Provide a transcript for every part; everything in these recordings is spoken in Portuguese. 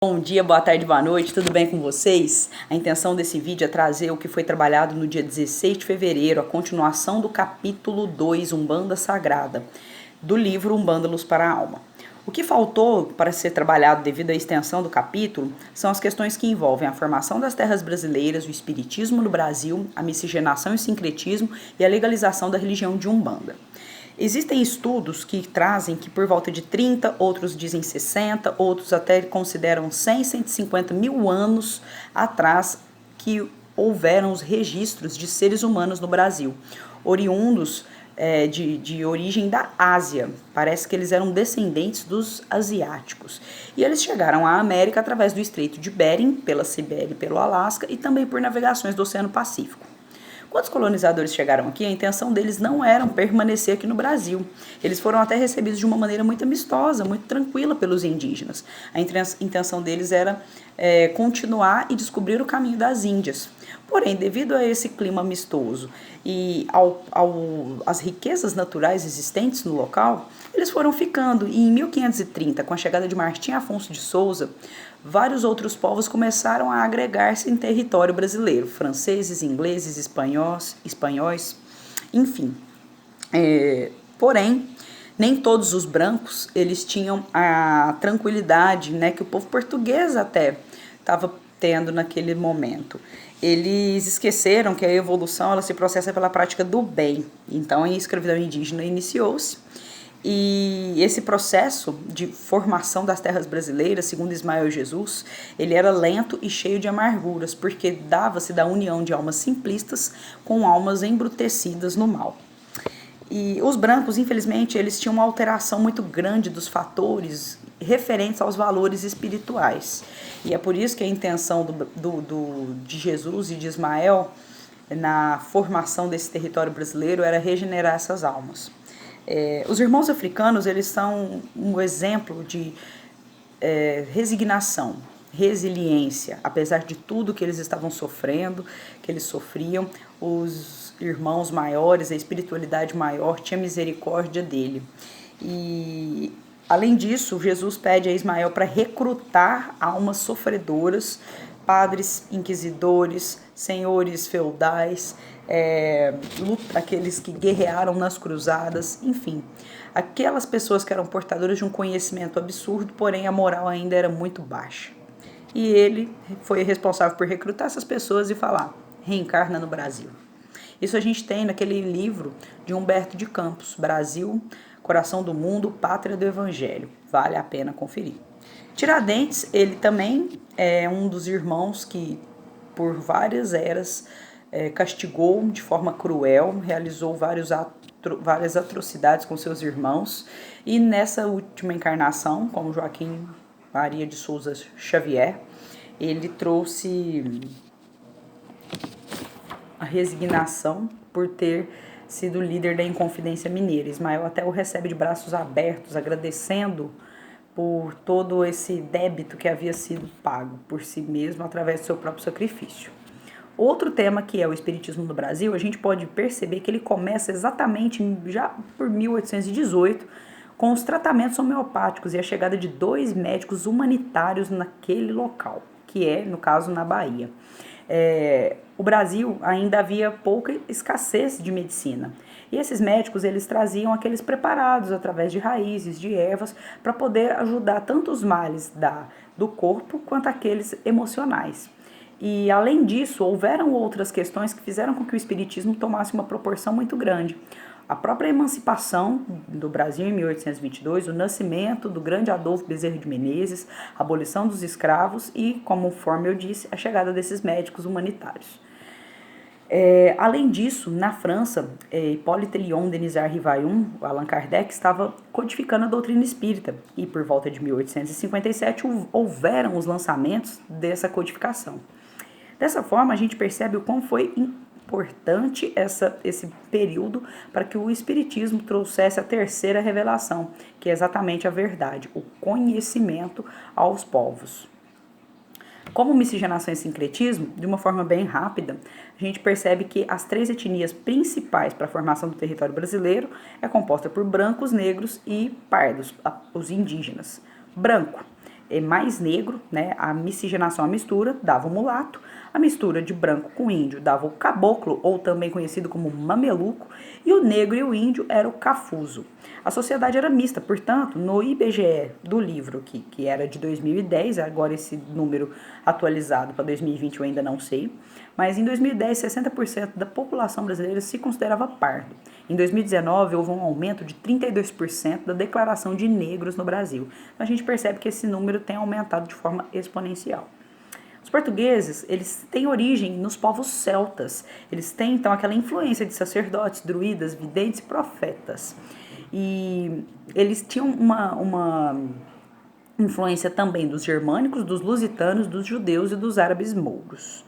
Bom dia, boa tarde, boa noite, tudo bem com vocês? A intenção desse vídeo é trazer o que foi trabalhado no dia 16 de fevereiro, a continuação do capítulo 2, Umbanda Sagrada, do livro Umbanda Luz para a Alma. O que faltou para ser trabalhado devido à extensão do capítulo são as questões que envolvem a formação das terras brasileiras, o espiritismo no Brasil, a miscigenação e o sincretismo e a legalização da religião de Umbanda. Existem estudos que trazem que por volta de 30, outros dizem 60, outros até consideram 100, 150 mil anos atrás que houveram os registros de seres humanos no Brasil, oriundos de origem da Ásia. Parece que eles eram descendentes dos asiáticos. E eles chegaram à América através do Estreito de Bering, pela Sibéria e pelo Alasca, e também por navegações do Oceano Pacífico. Quando os colonizadores chegaram aqui, a intenção deles não era permanecer aqui no Brasil. Eles foram até recebidos de uma maneira muito amistosa, muito tranquila pelos indígenas. A intenção deles era continuar e descobrir o caminho das Índias. Porém, devido a esse clima amistoso e às riquezas naturais existentes no local, eles foram ficando. E em 1530, com a chegada de Martim Afonso de Souza, vários outros povos começaram a agregar-se em território brasileiro, franceses, ingleses, espanhóis, enfim. Porém, nem todos os brancos eles tinham a tranquilidade, né, que o povo português até estava tendo naquele momento. Eles esqueceram que a evolução ela se processa pela prática do bem. Então, a escravidão indígena iniciou-se. E esse processo de formação das terras brasileiras, segundo Ismael Jesus, ele era lento e cheio de amarguras, porque dava-se da união de almas simplistas com almas embrutecidas no mal. E os brancos, infelizmente, eles tinham uma alteração muito grande dos fatores referentes aos valores espirituais. E é por isso que a intenção de Jesus e de Ismael na formação desse território brasileiro era regenerar essas almas. Os irmãos africanos, eles são um exemplo de resignação, resiliência, apesar de tudo que eles estavam sofrendo, que eles sofriam, os irmãos maiores, a espiritualidade maior tinha misericórdia dele. E além disso, Jesus pede a Ismael para recrutar almas sofredoras, padres inquisidores, senhores feudais, aqueles que guerrearam nas cruzadas, enfim, aquelas pessoas que eram portadoras de um conhecimento absurdo, porém a moral ainda era muito baixa. E ele foi responsável por recrutar essas pessoas e falar: reencarna no Brasil. Isso a gente tem naquele livro de Humberto de Campos, Brasil, Coração do Mundo, Pátria do Evangelho. Vale a pena conferir. Tiradentes, ele também é um dos irmãos que, por várias eras, castigou de forma cruel, realizou várias atrocidades com seus irmãos. E nessa última encarnação, como Joaquim Maria de Souza Xavier, ele trouxe a resignação por ter sido líder da Inconfidência Mineira. Ismael até o recebe de braços abertos, agradecendo por todo esse débito que havia sido pago por si mesmo através do seu próprio sacrifício. Outro tema que é o espiritismo no Brasil, a gente pode perceber que ele começa exatamente já por 1818 com os tratamentos homeopáticos e a chegada de 2 médicos humanitários naquele local, que é, no caso, na Bahia. O Brasil ainda havia pouca escassez de medicina. E esses médicos, eles traziam aqueles preparados através de raízes, de ervas, para poder ajudar tanto os males do corpo quanto aqueles emocionais. E, além disso, houveram outras questões que fizeram com que o espiritismo tomasse uma proporção muito grande. A própria emancipação do Brasil em 1822, o nascimento do grande Adolfo Bezerra de Menezes, a abolição dos escravos e, conforme eu disse, a chegada desses médicos humanitários. Além disso, na França, Hippolyte Léon Denisard Rivaillon, Allan Kardec, estava codificando a doutrina espírita e, por volta de 1857, houveram os lançamentos dessa codificação. Dessa forma, a gente percebe o quão foi importante esse período para que o espiritismo trouxesse a terceira revelação, que é exatamente a verdade, o conhecimento aos povos. Como miscigenação e sincretismo, de uma forma bem rápida, a gente percebe que as 3 etnias principais para a formação do território brasileiro é composta por brancos, negros e pardos, os indígenas. Branco mais negro, né? A miscigenação, a mistura, dava o mulato. A mistura de branco com índio dava o caboclo, ou também conhecido como mameluco, e o negro e o índio era o cafuzo. A sociedade era mista, portanto, no IBGE do livro aqui, que era de 2010, agora esse número atualizado para 2020 eu ainda não sei, mas em 2010, 60% da população brasileira se considerava pardo. Em 2019, houve um aumento de 32% da declaração de negros no Brasil. Então, a gente percebe que esse número tem aumentado de forma exponencial. Os portugueses, eles têm origem nos povos celtas. Eles têm, então, aquela influência de sacerdotes, druidas, videntes e profetas. E eles tinham uma influência também dos germânicos, dos lusitanos, dos judeus e dos árabes mouros.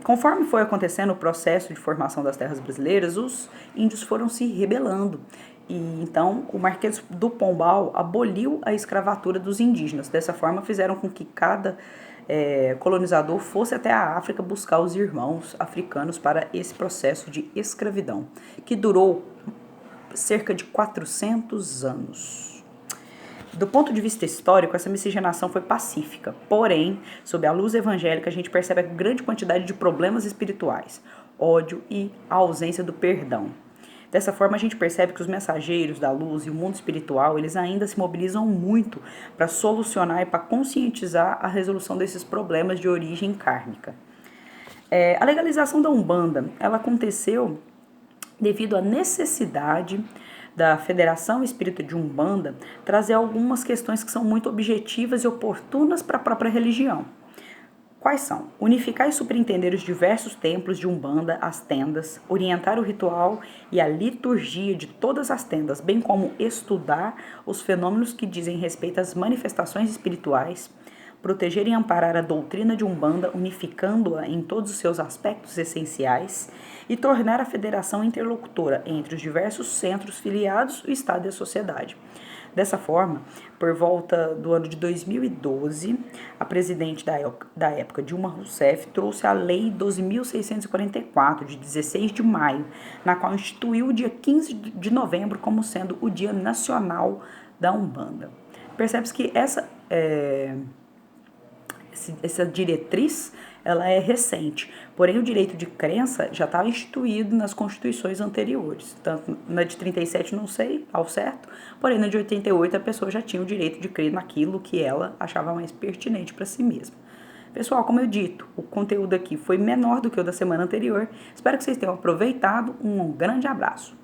Conforme foi acontecendo o processo de formação das terras brasileiras, os índios foram se rebelando. E então o Marquês do Pombal aboliu a escravatura dos indígenas. Dessa forma, fizeram com que cada colonizador fosse até a África buscar os irmãos africanos para esse processo de escravidão, que durou cerca de 400 anos. Do ponto de vista histórico, essa miscigenação foi pacífica, porém, sob a luz evangélica, a gente percebe a grande quantidade de problemas espirituais, ódio e a ausência do perdão. Dessa forma, a gente percebe que os mensageiros da luz e o mundo espiritual, eles ainda se mobilizam muito para solucionar e para conscientizar a resolução desses problemas de origem kármica. A legalização da Umbanda, ela aconteceu devido à necessidade da Federação Espírita de Umbanda trazer algumas questões que são muito objetivas e oportunas para a própria religião. Quais são? Unificar e superintender os diversos templos de Umbanda, as tendas, orientar o ritual e a liturgia de todas as tendas, bem como estudar os fenômenos que dizem respeito às manifestações espirituais, proteger e amparar a doutrina de Umbanda, unificando-a em todos os seus aspectos essenciais, e tornar a federação interlocutora entre os diversos centros filiados, o Estado e a sociedade. Dessa forma, por volta do ano de 2012, a presidente da época, Dilma Rousseff, trouxe a Lei 12.644, de 16 de maio, na qual instituiu o dia 15 de novembro como sendo o Dia Nacional da Umbanda. Percebe-se que essa diretriz, ela é recente, porém o direito de crença já estava instituído nas constituições anteriores, tanto na de 37 não sei ao certo, porém na de 88 a pessoa já tinha o direito de crer naquilo que ela achava mais pertinente para si mesma. Pessoal, como eu dito, o conteúdo aqui foi menor do que o da semana anterior, espero que vocês tenham aproveitado, um grande abraço.